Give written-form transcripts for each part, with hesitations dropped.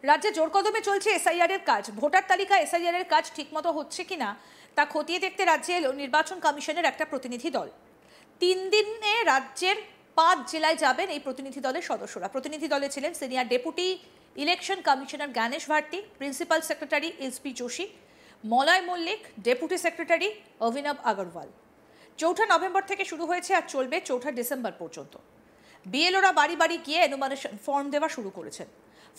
রাজ্যে জোর কদমে চলছে এসআইআর এর কাজ। ভোটার তালিকা এসআইআর এর কাজ ঠিকমতো হচ্ছে কিনা তা খতিয়ে দেখতে রাজ্যে এলো নির্বাচন কমিশনের একটা প্রতিনিধি দল। 3 দিনে রাজ্যের 5 জেলায় যাবেন এই প্রতিনিধি দলের সদস্যরা। প্রতিনিধি দলে ছিলেন senior deputy election commissioner Gyanesh Bharti, principal secretary SP Joshi, Malay Mallik, deputy secretary Abhinav Agarwal. 4 November থেকে শুরু হয়েছে আর চলবে 4 ডিসেম্বর পর্যন্ত। বিএলওরা বাড়ি বাড়ি গিয়ে এনুমারেশন ফর্ম দেওয়া শুরু করেছেন।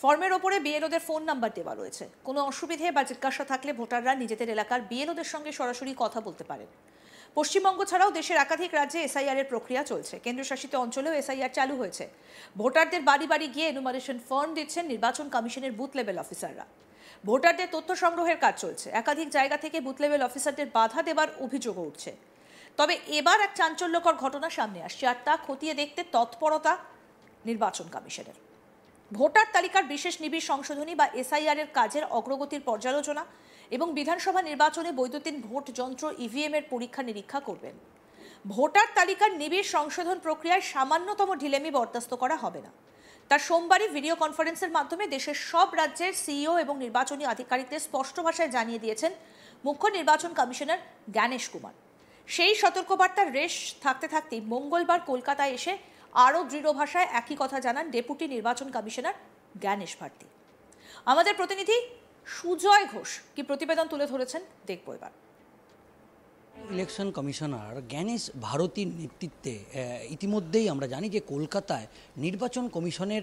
ফর্মের ওপরে বিএলওদের ফোন নাম্বার দেওয়া রয়েছে। কোনো অসুবিধে বা জিজ্ঞাসা থাকলে ভোটাররা নিজেদের এলাকার বিএলওদের সঙ্গে সরাসরি কথা বলতে পারেন। পশ্চিমবঙ্গ ছাড়াও দেশের একাধিক রাজ্যে এসআইআর এর প্রক্রিয়া চলছে। কেন্দ্রশাসিত অঞ্চলেও এসআইআর চালু হয়েছে। ভোটারদের বাড়ি বাড়ি গিয়ে এনুমারেশন ফর্ম দিচ্ছেন নির্বাচন কমিশনের বুথ লেভেল অফিসাররা। ভোটারদের তথ্য সংগ্রহের কাজ চলছে। একাধিক জায়গা থেকে বুথ লেভেল অফিসারদের বাধা দেবার অভিযোগও উঠছে। তবে এবার এক চাঞ্চল্যকর ঘটনা সামনে আসছে, আর তা খতিয়ে দেখতে তৎপরতা নির্বাচন কমিশনের। ভোটার তালিকার বিশেষ নিবিড় সংশোধনী বা এসআইআর এর কাজের অগ্রগতির পর্যালোচনা এবং বিধানসভা নির্বাচনে বৈদ্যুতিন ভোট যন্ত্র ইভিএম এর পরীক্ষা নিরীক্ষা করবেন। ভোটার তালিকার নিবিড় সংশোধন প্রক্রিয়ায় সামান্যতম ঢিলেমি বরদাস্ত করা হবে না। তার সোমবারই ভিডিও কনফারেন্সের মাধ্যমে দেশের সব রাজ্যের সিইও এবং নির্বাচনী আধিকারিকদের স্পষ্ট ভাষায় জানিয়ে দিয়েছেন মুখ্য নির্বাচন কমিশনার জ্ঞানেশ কুমার। সেই সতর্কবার্তার রেশ থাকতে থাকতেই মঙ্গলবার কলকাতায় এসে আরও দৃঢ় ভাষায় একই কথা জানান ডেপুটি নির্বাচন কমিশনার জ্ঞানেশ ভারতী। আমাদের প্রতিনিধি সুজয় ঘোষ কি প্রতিবেদন তুলে ধরেছেন দেখব এবার। ইলেকশন কমিশনার জ্ঞানেশ ভারতীর নেতৃত্বে ইতিমধ্যেই আমরা জানি যে কলকাতায় নির্বাচন কমিশনের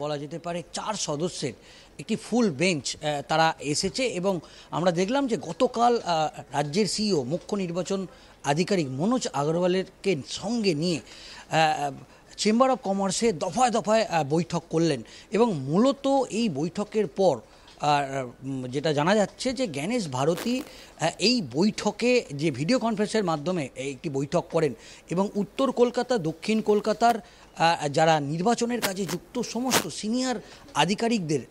বলা যেতে পারে 4 সদস্যের একটি ফুল বেঞ্চ তারা এসেছে এবং আমরা দেখলাম যে গতকাল রাজ্যের সিইও মুখ্য নির্বাচন আধিকারিক মনোজ আগরওয়ালেরকে সঙ্গে নিয়ে চেম্বার অফ কমার্সে দফায় দফায় বৈঠক করলেন এবং মূলত এই বৈঠকের পর যেটা জানা যাচ্ছে যে জ্ঞানেশ ভারতী এই বৈঠকে যে ভিডিও কনফারেন্সের মাধ্যমে একটি বৈঠক করেন এবং উত্তর কলকাতা দক্ষিণ কলকাতার যারা নির্বাচনের কাজে যুক্ত সমস্ত সিনিয়র আধিকারিকদের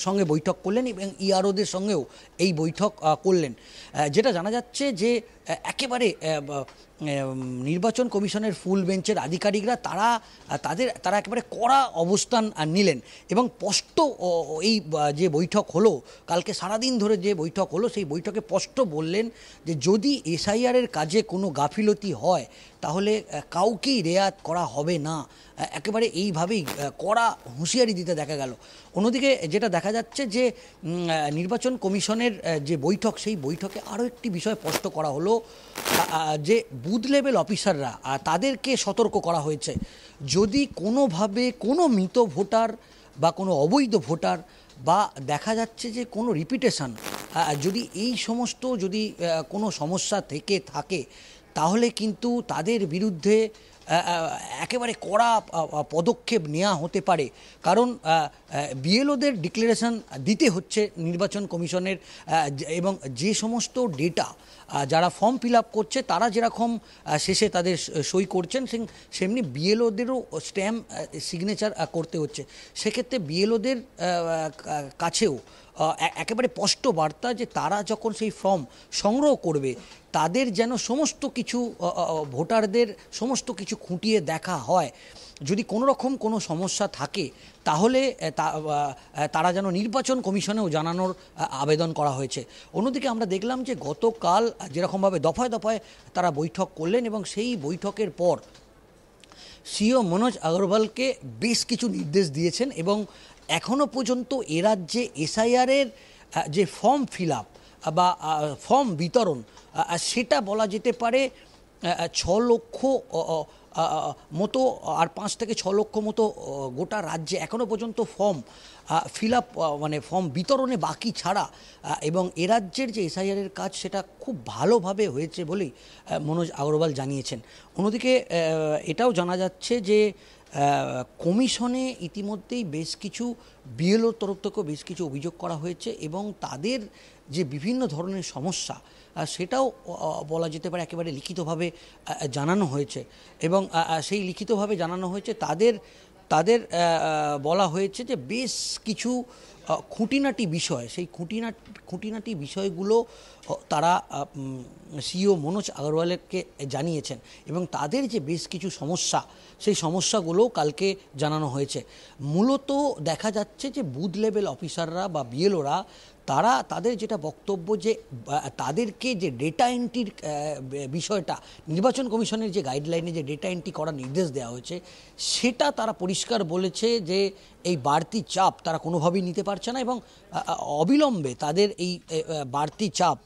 সঙ্গে বৈঠক করলেন এবং ইআরওদের সঙ্গেও এই বৈঠক করলেন। যেটা জানা যাচ্ছে যে একেবারে নির্বাচন কমিশনের ফুল বেঞ্চের আধিকারিকরা তারা একেবারে কড়া অবস্থান নিলেন এবং স্পষ্ট এই যে বৈঠক হলো কালকে সারাদিন ধরে যে বৈঠক হলো সেই বৈঠকে স্পষ্ট বললেন যে যদি এসআইআরের কাজে কোনো গাফিলতি হয় তাহলে কাউকেই রেয়াত করা হবে না। একেবারে এইভাবেই কড়া হুঁশিয়ারি দিতে দেখা গেল। অন্যদিকে যেটা দেখা যাচ্ছে যে নির্বাচন কমিশনের যে বৈঠক সেই বৈঠকে আরও একটি বিষয় স্পষ্ট করা হলো যে বুথ লেভেল অফিসাররা তাদেরকে সতর্ক করা হয়েছে যদি কোনোভাবে কোনো মৃত ভোটার বা কোনো অবৈধ ভোটার বা দেখা যাচ্ছে যে কোনো রিপিটেশন যদি এই সমস্ত যদি কোনো সমস্যা থেকে থাকে তাহলে কিন্তু তাদের বিরুদ্ধে একেবারে কড়া পদক্ষেপ নেওয়া হতে পারে। কারণ বিএলওদের ডিক্লারেশন দিতে হচ্ছে নির্বাচন কমিশনের এবং যে সমস্ত ডেটা যারা ফর্ম ফিল আপ করছে তারা যেরকম শেষে তাদের সই করছেন সেমনি বিএলওদেরও স্ট্যাম্প সিগনেচার করতে হচ্ছে। সেক্ষেত্রে বিএলওদের কাছেও একেবারে স্পষ্ট বার্তা যে তারা যখন সেই ফর্ম সংগ্রহ করবে তাদের যেন সমস্ত কিছু ভোটারদের সমস্ত কিছু খুঁটিয়ে দেখা হয়। যদি কোনো রকম কোনো সমস্যা থাকে তাহলে তারা যেন নির্বাচন কমিশনেও জানানোর আবেদন করা হয়েছে। অন্যদিকে আমরা দেখলাম যে গতকাল যেরকমভাবে দফায় দফায় তারা বৈঠক করলেন এবং সেই বৈঠকের পর সিইও মনোজ আগরওয়ালকে বেশ কিছু নির্দেশ দিয়েছেন এবং এখনও পর্যন্ত এ রাজ্যে এসআইআরের যে ফর্ম ফিল আপ বা ফর্ম বিতরণ সেটা বলা যেতে পারে 6 লক্ষ মতো আর 5 থেকে 6 লক্ষ মতো গোটা রাজ্যে এখনও পর্যন্ত ফর্ম ফিল আপ মানে ফর্ম বিতরণে বাকি ছাড়া এবং এ রাজ্যের যে এসআইআরের কাজ সেটা খুব ভালোভাবে হয়েছে বলেই মনোজ আগরওয়াল জানিয়েছেন। অন্যদিকে এটাও জানা যাচ্ছে যে কমিশনে ইতিমধ্যেই বেশ কিছু বিএলওর তরফ থেকেও বেশ কিছু অভিযোগ করা হয়েছে এবং তাদের যে বিভিন্ন ধরনের সমস্যা সেটাও বলা যেতে পারে একেবারে লিখিতভাবে জানানো হয়েছে এবং সেই লিখিতভাবে জানানো হয়েছে তাদের বলা হয়েছে যে বেশ কিছু খুঁটিনাটি বিষয়, সেই খুঁটিনাটি বিষয়গুলো তারা সিইও মনোজ আগরওয়ালকে জানিয়েছেন এবং তাদের যে বেশ কিছু সমস্যা, সেই সমস্যাগুলোও কালকে জানানো হয়েছে। মূলত দেখা যাচ্ছে যে বুথ লেভেল অফিসাররা বা বিএলওরা তারা তাদের যেটা বক্তব্য যে তাদেরকে যে ডেটা এন্ট্রির বিষয়টা নির্বাচন কমিশনের যে গাইডলাইনে যে ডেটা এন্ট্রি করার নির্দেশ দেওয়া হয়েছে, সেটা তারা পরিষ্কার বলেছে যে এই বাড়তি চাপ তারা কোনোভাবেই নিতে পারছে না এবং অবিলম্বে তাদের এই বাড়তি চাপ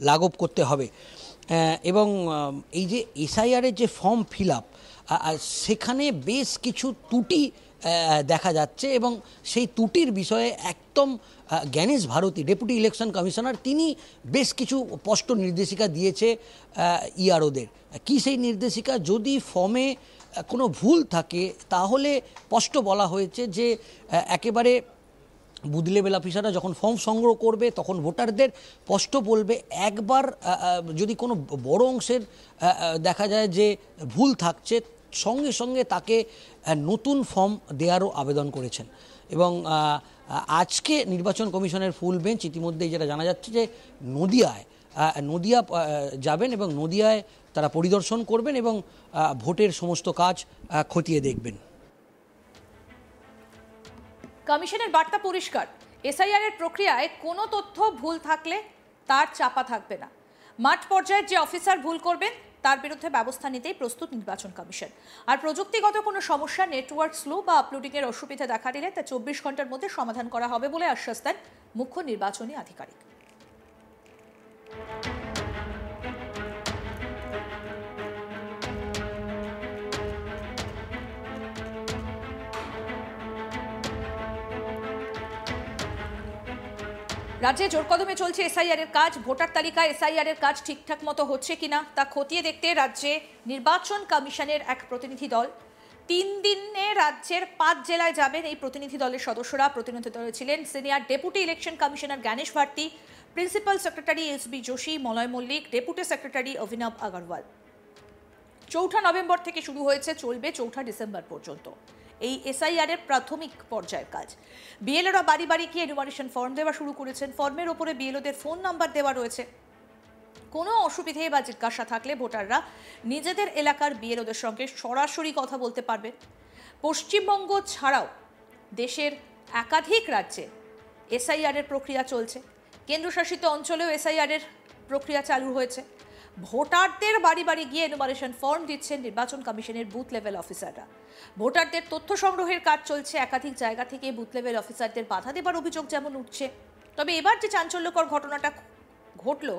লাঘব করতে হবে। এবং এই যে এসআইআরের যে ফর্ম ফিল আপ, সেখানে বেশ কিছু ত্রুটি দেখা যাচ্ছে এবং সেই ত্রুটির বিষয়ে একদম Gyanesh Bharti deputy election commissioner তিনি বেশ কিছু স্পষ্ট নির্দেশিকা দিয়েছে ইআরওদের। কি সেই নির্দেশিকা? যদি ফর্মে কোনো ভুল থাকে তাহলে স্পষ্ট বলা হয়েছে যে একেবারে বুথ লেভেল অফিসাররা যখন ফর্ম সংগ্রহ করবে তখন ভোটারদের স্পষ্ট বলবে, একবার যদি কোনো বড় অংশের দেখা যায় যে ভুল থাকছে সঙ্গে সঙ্গে তাকে নতুন ফর্ম দেওয়ারও আবেদন করেছেন। এবং আজকে নির্বাচন কমিশনের ফুল বেঞ্চ ইতিমধ্যেই যেটা জানা যাচ্ছে যে নদিয়া যাবেন এবং নদিয়ায় তারা পরিদর্শন করবেন এবং ভোটের সমস্ত কাজ খতিয়ে দেখবেন। কমিশনের বার্তা পরিষ্কার, এসআইআর এর প্রক্রিয়ায় কোনো তথ্য ভুল থাকলে তার চাপা থাকবে না। মাঠ পর্যায়ের যে অফিসার ভুল করবেন তার বিরুদ্ধে ব্যবস্থা নিতেই প্রস্তুত নির্বাচন কমিশন। আর প্রযুক্তিগত কোনো সমস্যা, নেটওয়ার্ক স্লো বা আপলোডিংয়ের অসুবিধা দেখা দিলে তা 24 ঘন্টার মধ্যে সমাধান করা হবে বলে আশ্বাস দেন মুখ্য নির্বাচনী আধিকারিক। রাজ্যে জোরকদমে চলছে এসআইআর এর কাজ। ভোটার তালিকায় এসআইআর এর কাজ ঠিকঠাক মতো হচ্ছে কিনা তা খতিয়ে দেখতে রাজ্যে নির্বাচন কমিশনের এক প্রতিনিধি দল 3 দিনে রাজ্যের 5 জেলায় যাবেন। এই প্রতিনিধি দলের সদস্যরা প্রতিনিধি দলে ছিলেন senior deputy election commissioner Gyanesh Bharti, principal secretary SB Joshi, Malay Mallik, deputy secretary Abhinav Agarwal. 4 November থেকে শুরু হয়েছে, চলবে 4 ডিসেম্বর পর্যন্ত এই এসআইআর এর প্রাথমিক পর্যায়ের কাজ। বিএলওরা বাড়ি বাড়ি গিয়ে এনুমারেশন ফর্ম দেওয়া শুরু করেছেন। ফর্মের ওপরে বিএলওদের ফোন নাম্বার দেওয়া রয়েছে। কোনো অসুবিধে বা জিজ্ঞাসা থাকলে ভোটাররা নিজেদের এলাকার বিএলওদের সঙ্গে সরাসরি কথা বলতে পারবেন। পশ্চিমবঙ্গ ছাড়াও দেশের একাধিক রাজ্যে এসআইআর এর প্রক্রিয়া চলছে। কেন্দ্রশাসিত অঞ্চলেও এসআইআর এর প্রক্রিয়া চালু হয়েছে। ভোটারদের বাড়ি বাড়ি গিয়ে এনুমারেশন ফর্ম দিচ্ছেন নির্বাচন কমিশনের বুথ লেভেল অফিসাররা। ভোটারদের তথ্য সংগ্রহের কাজ চলছে। একাধিক জায়গা থেকে বুথ লেভেল অফিসারদের বাধা দেবার অভিযোগ যেমন উঠছে, তবে এবার যে চাঞ্চল্যকর ঘটনাটা ঘটল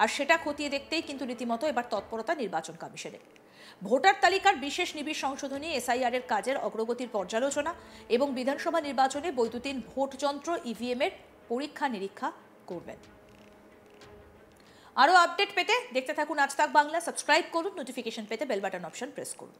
আর সেটা খতিয়ে দেখতেই কিন্তু রীতিমতো এবার তৎপরতা নির্বাচন কমিশনের। ভোটার তালিকার বিশেষ নিবিড় সংশোধনী, এসআইআর এর কাজের অগ্রগতির পর্যালোচনা এবং বিধানসভা নির্বাচনে বৈদ্যুতিন ভোট যন্ত্র ইভিএম এর পরীক্ষা নিরীক্ষা করবেন। আরও আপডেট পেতে দেখতে থাকুন আজ তাক বাংলা। সাবস্ক্রাইব করুন, নোটিফিকেশন পেতে বেল বাটন অপশন প্রেস করুন।